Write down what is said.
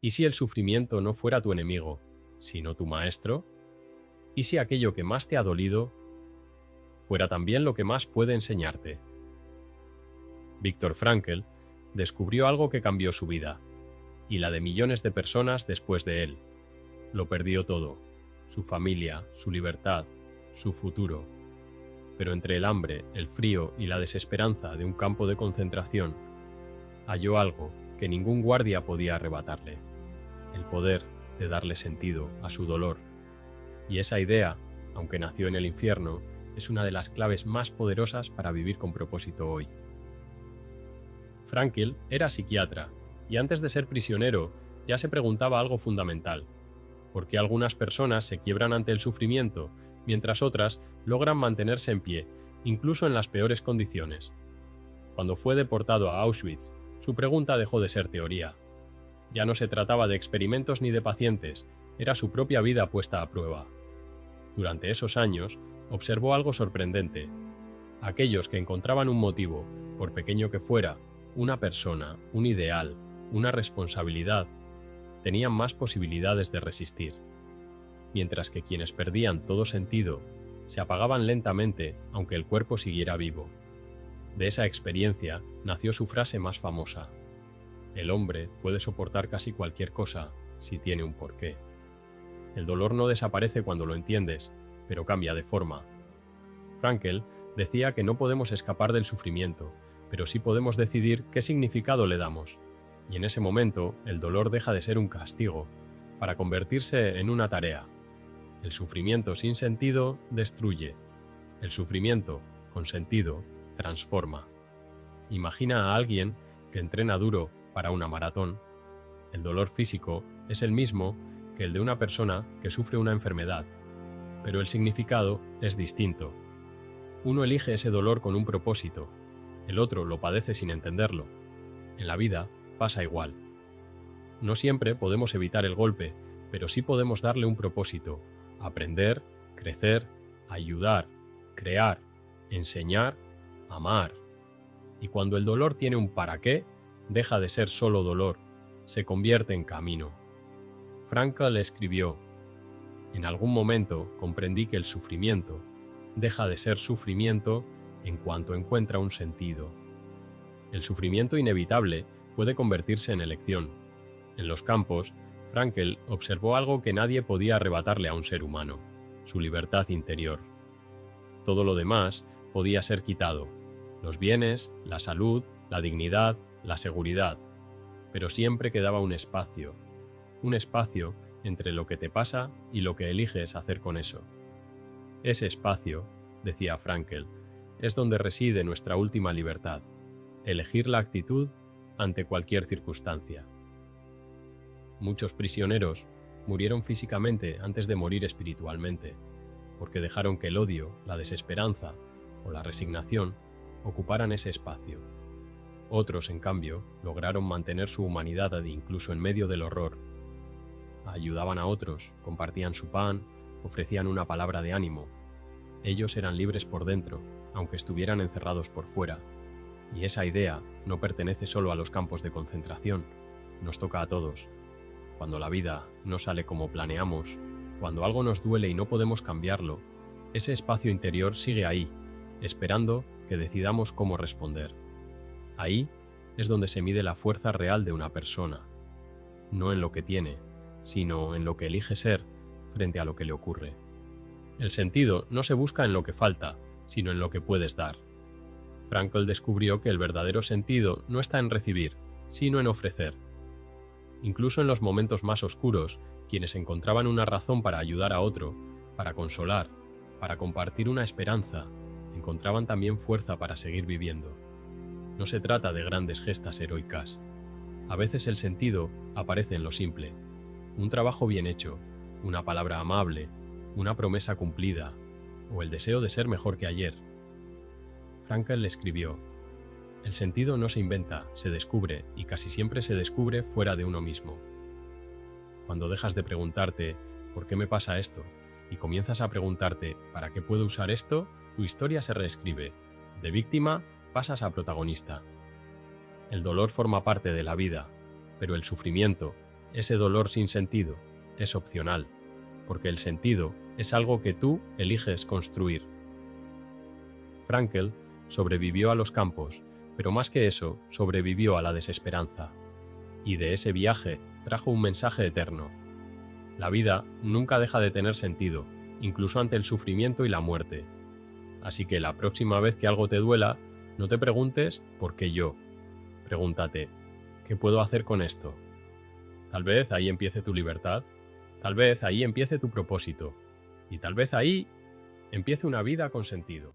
¿Y si el sufrimiento no fuera tu enemigo, sino tu maestro? ¿Y si aquello que más te ha dolido fuera también lo que más puede enseñarte? Viktor Frankl descubrió algo que cambió su vida, y la de millones de personas después de él. Lo perdió todo: su familia, su libertad, su futuro. Pero entre el hambre, el frío y la desesperanza de un campo de concentración, halló algo que ningún guardia podía arrebatarle: el poder de darle sentido a su dolor. Y esa idea, aunque nació en el infierno, es una de las claves más poderosas para vivir con propósito hoy. Frankl era psiquiatra, y antes de ser prisionero ya se preguntaba algo fundamental: ¿por qué algunas personas se quiebran ante el sufrimiento, mientras otras logran mantenerse en pie, incluso en las peores condiciones? Cuando fue deportado a Auschwitz, su pregunta dejó de ser teoría. Ya no se trataba de experimentos ni de pacientes, era su propia vida puesta a prueba. Durante esos años, observó algo sorprendente. Aquellos que encontraban un motivo, por pequeño que fuera, una persona, un ideal, una responsabilidad, tenían más posibilidades de resistir. Mientras que quienes perdían todo sentido, se apagaban lentamente aunque el cuerpo siguiera vivo. De esa experiencia nació su frase más famosa: el hombre puede soportar casi cualquier cosa si tiene un porqué. El dolor no desaparece cuando lo entiendes, pero cambia de forma. Frankl decía que no podemos escapar del sufrimiento, pero sí podemos decidir qué significado le damos, y en ese momento el dolor deja de ser un castigo, para convertirse en una tarea. El sufrimiento sin sentido destruye. El sufrimiento con sentido transforma. Imagina a alguien que entrena duro para una maratón. El dolor físico es el mismo que el de una persona que sufre una enfermedad, pero el significado es distinto. Uno elige ese dolor con un propósito, el otro lo padece sin entenderlo. En la vida pasa igual. No siempre podemos evitar el golpe, pero sí podemos darle un propósito: aprender, crecer, ayudar, crear, enseñar, amar. Y cuando el dolor tiene un para qué, deja de ser solo dolor, se convierte en camino. Frankl escribió: en algún momento comprendí que el sufrimiento deja de ser sufrimiento en cuanto encuentra un sentido. El sufrimiento inevitable puede convertirse en elección. En los campos, Frankl observó algo que nadie podía arrebatarle a un ser humano: su libertad interior. Todo lo demás podía ser quitado: los bienes, la salud, la dignidad, la seguridad. Pero siempre quedaba un espacio entre lo que te pasa y lo que eliges hacer con eso. Ese espacio, decía Frankl, es donde reside nuestra última libertad: elegir la actitud ante cualquier circunstancia. Muchos prisioneros murieron físicamente antes de morir espiritualmente, porque dejaron que el odio, la desesperanza o la resignación ocuparan ese espacio. Otros, en cambio, lograron mantener su humanidad incluso en medio del horror. Ayudaban a otros, compartían su pan, ofrecían una palabra de ánimo. Ellos eran libres por dentro, aunque estuvieran encerrados por fuera. Y esa idea no pertenece solo a los campos de concentración, nos toca a todos. Cuando la vida no sale como planeamos, cuando algo nos duele y no podemos cambiarlo, ese espacio interior sigue ahí, esperando que decidamos cómo responder. Ahí es donde se mide la fuerza real de una persona, no en lo que tiene, sino en lo que elige ser frente a lo que le ocurre. El sentido no se busca en lo que falta, sino en lo que puedes dar. Frankl descubrió que el verdadero sentido no está en recibir, sino en ofrecer. Incluso en los momentos más oscuros, quienes encontraban una razón para ayudar a otro, para consolar, para compartir una esperanza, encontraban también fuerza para seguir viviendo. No se trata de grandes gestas heroicas. A veces el sentido aparece en lo simple: un trabajo bien hecho, una palabra amable, una promesa cumplida, o el deseo de ser mejor que ayer. Frankl escribió: el sentido no se inventa, se descubre, y casi siempre se descubre fuera de uno mismo. Cuando dejas de preguntarte ¿por qué me pasa esto?, y comienzas a preguntarte ¿para qué puedo usar esto?, tu historia se reescribe. De víctima pasas a protagonista. El dolor forma parte de la vida, pero el sufrimiento ese dolor sin sentido es opcional, porque el sentido es algo que tú eliges construir. Frankl sobrevivió a los campos, pero más que eso, sobrevivió a la desesperanza. Y de ese viaje trajo un mensaje eterno. La vida nunca deja de tener sentido, incluso ante el sufrimiento y la muerte. Así que la próxima vez que algo te duela, no te preguntes ¿por qué yo? Pregúntate, ¿qué puedo hacer con esto? Tal vez ahí empiece tu libertad, tal vez ahí empiece tu propósito, y tal vez ahí empiece una vida con sentido.